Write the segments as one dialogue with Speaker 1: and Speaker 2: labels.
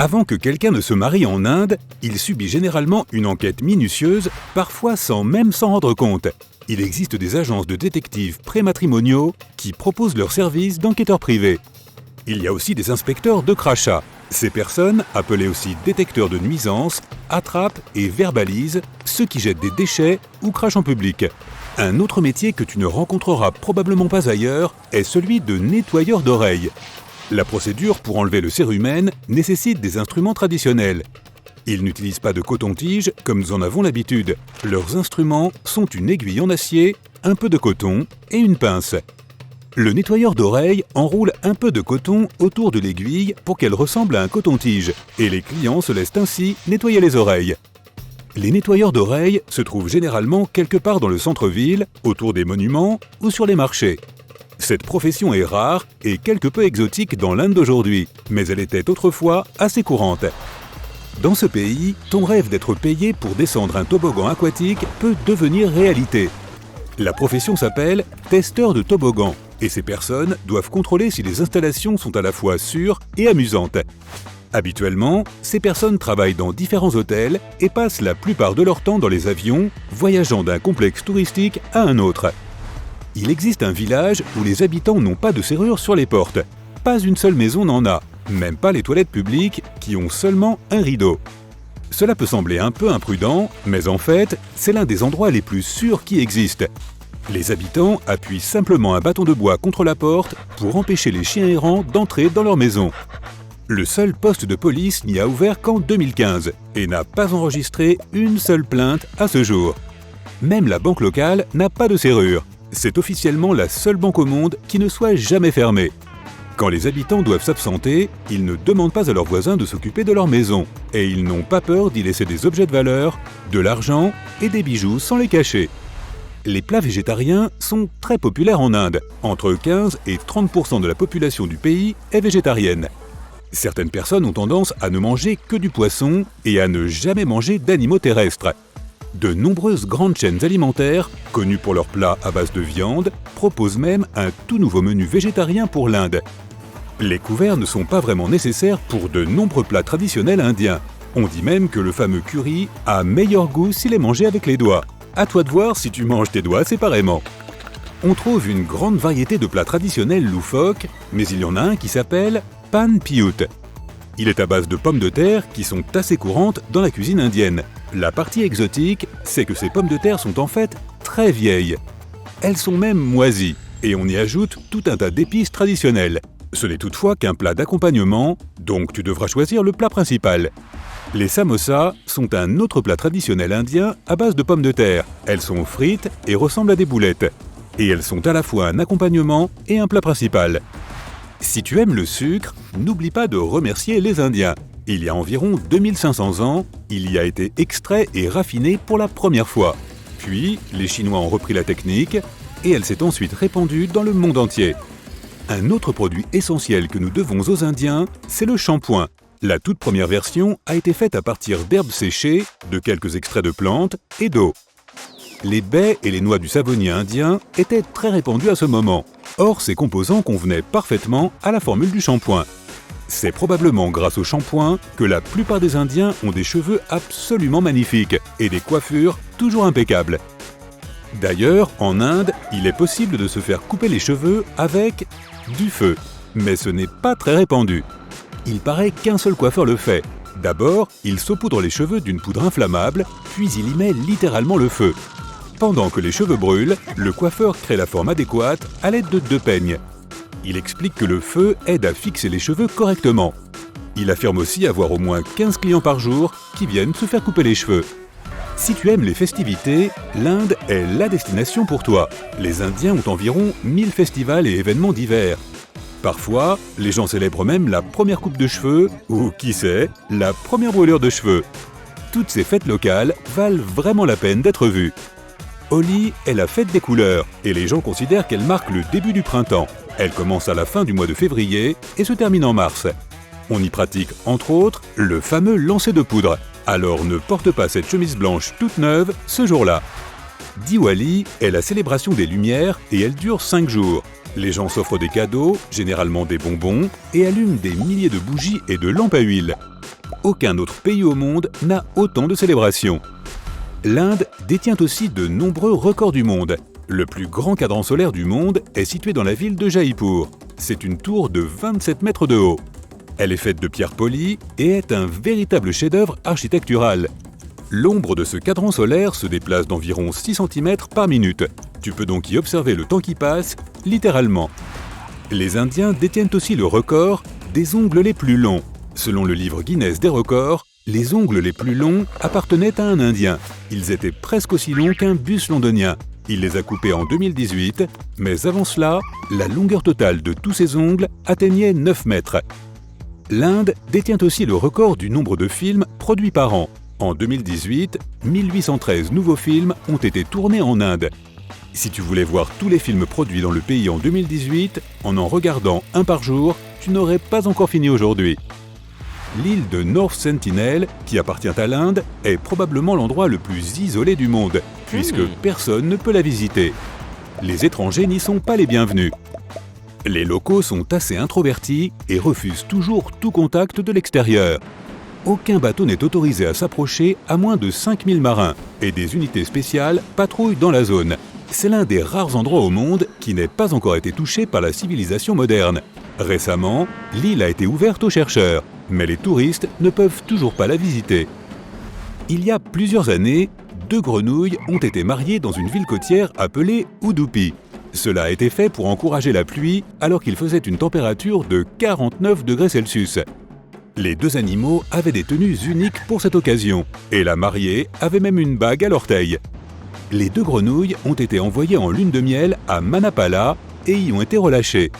Speaker 1: Avant que quelqu'un ne se marie en Inde, il subit généralement une enquête minutieuse, parfois sans même s'en rendre compte. Il existe des agences de détectives prématrimoniaux qui proposent leurs services d'enquêteurs privés. Il y a aussi des inspecteurs de crachats. Ces personnes, appelées aussi détecteurs de nuisances, attrapent et verbalisent ceux qui jettent des déchets ou crachent en public. Un autre métier que tu ne rencontreras probablement pas ailleurs est celui de nettoyeur d'oreilles. La procédure pour enlever le cérumen nécessite des instruments traditionnels. Ils n'utilisent pas de coton-tige comme nous en avons l'habitude. Leurs instruments sont une aiguille en acier, un peu de coton et une pince. Le nettoyeur d'oreilles enroule un peu de coton autour de l'aiguille pour qu'elle ressemble à un coton-tige et les clients se laissent ainsi nettoyer les oreilles. Les nettoyeurs d'oreilles se trouvent généralement quelque part dans le centre-ville, autour des monuments ou sur les marchés. Cette profession est rare et quelque peu exotique dans l'Inde d'aujourd'hui, mais elle était autrefois assez courante. Dans ce pays, ton rêve d'être payé pour descendre un toboggan aquatique peut devenir réalité. La profession s'appelle testeur de toboggan et ces personnes doivent contrôler si les installations sont à la fois sûres et amusantes. Habituellement, ces personnes travaillent dans différents hôtels et passent la plupart de leur temps dans les avions, voyageant d'un complexe touristique à un autre. Il existe un village où les habitants n'ont pas de serrure sur les portes. Pas une seule maison n'en a, même pas les toilettes publiques qui ont seulement un rideau. Cela peut sembler un peu imprudent, mais en fait, c'est l'un des endroits les plus sûrs qui existent. Les habitants appuient simplement un bâton de bois contre la porte pour empêcher les chiens errants d'entrer dans leur maison. Le seul poste de police n'y a ouvert qu'en 2015 et n'a pas enregistré une seule plainte à ce jour. Même la banque locale n'a pas de serrure. C'est officiellement la seule banque au monde qui ne soit jamais fermée. Quand les habitants doivent s'absenter, ils ne demandent pas à leurs voisins de s'occuper de leur maison et ils n'ont pas peur d'y laisser des objets de valeur, de l'argent et des bijoux sans les cacher. Les plats végétariens sont très populaires en Inde. Entre 15 et 30% de la population du pays est végétarienne. Certaines personnes ont tendance à ne manger que du poisson et à ne jamais manger d'animaux terrestres. De nombreuses grandes chaînes alimentaires, connues pour leurs plats à base de viande, proposent même un tout nouveau menu végétarien pour l'Inde. Les couverts ne sont pas vraiment nécessaires pour de nombreux plats traditionnels indiens. On dit même que le fameux curry a meilleur goût s'il est mangé avec les doigts. À toi de voir si tu manges tes doigts séparément. On trouve une grande variété de plats traditionnels loufoques, mais il y en a un qui s'appelle Pan Piyut. Il est à base de pommes de terre qui sont assez courantes dans la cuisine indienne. La partie exotique, c'est que ces pommes de terre sont en fait très vieilles. Elles sont même moisies, et on y ajoute tout un tas d'épices traditionnelles. Ce n'est toutefois qu'un plat d'accompagnement, donc tu devras choisir le plat principal. Les samosas sont un autre plat traditionnel indien à base de pommes de terre. Elles sont frites et ressemblent à des boulettes. Et elles sont à la fois un accompagnement et un plat principal. Si tu aimes le sucre, n'oublie pas de remercier les Indiens. Il y a environ 2500 ans, il y a été extrait et raffiné pour la première fois. Puis, les Chinois ont repris la technique et elle s'est ensuite répandue dans le monde entier. Un autre produit essentiel que nous devons aux Indiens, c'est le shampoing. La toute première version a été faite à partir d'herbes séchées, de quelques extraits de plantes et d'eau. Les baies et les noix du savonnier indien étaient très répandus à ce moment. Or, ces composants convenaient parfaitement à la formule du shampoing. C'est probablement grâce au shampoing que la plupart des Indiens ont des cheveux absolument magnifiques et des coiffures toujours impeccables. D'ailleurs, en Inde, il est possible de se faire couper les cheveux avec du feu, mais ce n'est pas très répandu. Il paraît qu'un seul coiffeur le fait. D'abord, il saupoudre les cheveux d'une poudre inflammable, puis il y met littéralement le feu. Pendant que les cheveux brûlent, le coiffeur crée la forme adéquate à l'aide de 2 peignes. Il explique que le feu aide à fixer les cheveux correctement. Il affirme aussi avoir au moins 15 clients par jour qui viennent se faire couper les cheveux. Si tu aimes les festivités, l'Inde est la destination pour toi. Les Indiens ont environ 1000 festivals et événements divers. Parfois, les gens célèbrent même la première coupe de cheveux ou, qui sait, la première brûlure de cheveux. Toutes ces fêtes locales valent vraiment la peine d'être vues. Holi est la fête des couleurs et les gens considèrent qu'elle marque le début du printemps. Elle commence à la fin du mois de février et se termine en mars. On y pratique, entre autres, le fameux lancer de poudre. Alors ne porte pas cette chemise blanche toute neuve ce jour-là. Diwali est la célébration des Lumières et elle dure 5 jours. Les gens s'offrent des cadeaux, généralement des bonbons, et allument des milliers de bougies et de lampes à huile. Aucun autre pays au monde n'a autant de célébrations. L'Inde détient aussi de nombreux records du monde. Le plus grand cadran solaire du monde est situé dans la ville de Jaipur. C'est une tour de 27 mètres de haut. Elle est faite de pierre polie et est un véritable chef-d'œuvre architectural. L'ombre de ce cadran solaire se déplace d'environ 6 cm par minute. Tu peux donc y observer le temps qui passe, littéralement. Les Indiens détiennent aussi le record des ongles les plus longs. Selon le livre Guinness des records, les ongles les plus longs appartenaient à un Indien. Ils étaient presque aussi longs qu'un bus londonien. Il les a coupés en 2018, mais avant cela, la longueur totale de tous ces ongles atteignait 9 mètres. L'Inde détient aussi le record du nombre de films produits par an. En 2018, 1813 nouveaux films ont été tournés en Inde. Si tu voulais voir tous les films produits dans le pays en 2018, en regardant un par jour, tu n'aurais pas encore fini aujourd'hui. L'île de North Sentinel, qui appartient à l'Inde, est probablement l'endroit le plus isolé du monde, puisque personne ne peut la visiter. Les étrangers n'y sont pas les bienvenus. Les locaux sont assez introvertis et refusent toujours tout contact de l'extérieur. Aucun bateau n'est autorisé à s'approcher à moins de 5000 marins et des unités spéciales patrouillent dans la zone. C'est l'un des rares endroits au monde qui n'ait pas encore été touché par la civilisation moderne. Récemment, l'île a été ouverte aux chercheurs, mais les touristes ne peuvent toujours pas la visiter. Il y a plusieurs années, 2 grenouilles ont été mariées dans une ville côtière appelée Udupi. Cela a été fait pour encourager la pluie alors qu'il faisait une température de 49 degrés Celsius. Les 2 animaux avaient des tenues uniques pour cette occasion, et la mariée avait même une bague à l'orteil. Les 2 grenouilles ont été envoyées en lune de miel à Manapala et y ont été relâchées.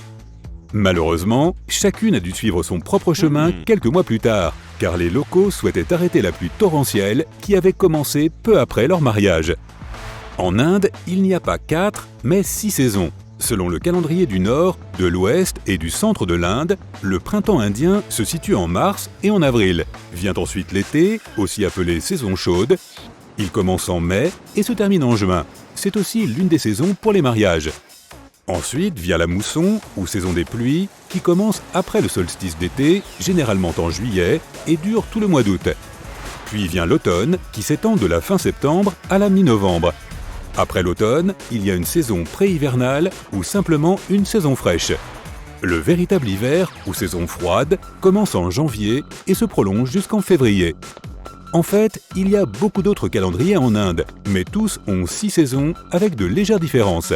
Speaker 1: Malheureusement, chacune a dû suivre son propre chemin quelques mois plus tard, car les locaux souhaitaient arrêter la pluie torrentielle qui avait commencé peu après leur mariage. En Inde, il n'y a pas 4, mais 6 saisons. Selon le calendrier du nord, de l'ouest et du centre de l'Inde, le printemps indien se situe en mars et en avril. Vient ensuite l'été, aussi appelé saison chaude. Il commence en mai et se termine en juin. C'est aussi l'une des saisons pour les mariages. Ensuite vient la mousson, ou saison des pluies, qui commence après le solstice d'été, généralement en juillet, et dure tout le mois d'août. Puis vient l'automne, qui s'étend de la fin septembre à la mi-novembre. Après l'automne, il y a une saison pré-hivernale ou simplement une saison fraîche. Le véritable hiver, ou saison froide, commence en janvier et se prolonge jusqu'en février. En fait, il y a beaucoup d'autres calendriers en Inde, mais tous ont 6 saisons avec de légères différences.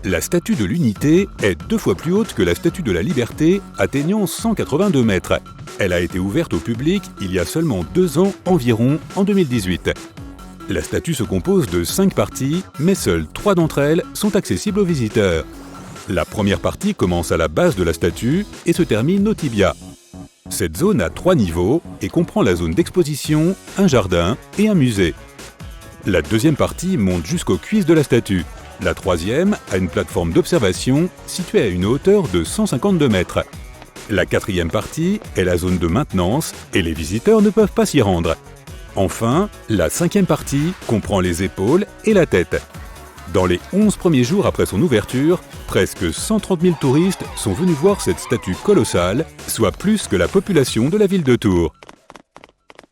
Speaker 1: La Statue de l'Unité est 2 fois plus haute que la Statue de la Liberté, atteignant 182 mètres. Elle a été ouverte au public il y a seulement 2 ans environ, en 2018. La statue se compose de 5 parties, mais seules 3 d'entre elles sont accessibles aux visiteurs. La première partie commence à la base de la statue et se termine au tibia. Cette zone a 3 niveaux et comprend la zone d'exposition, un jardin et un musée. La deuxième partie monte jusqu'aux cuisses de la statue. La troisième a une plateforme d'observation située à une hauteur de 152 mètres. La quatrième partie est la zone de maintenance et les visiteurs ne peuvent pas s'y rendre. Enfin, la 5e partie comprend les épaules et la tête. Dans les 11 premiers jours après son ouverture, presque 130 000 touristes sont venus voir cette statue colossale, soit plus que la population de la ville de Tours.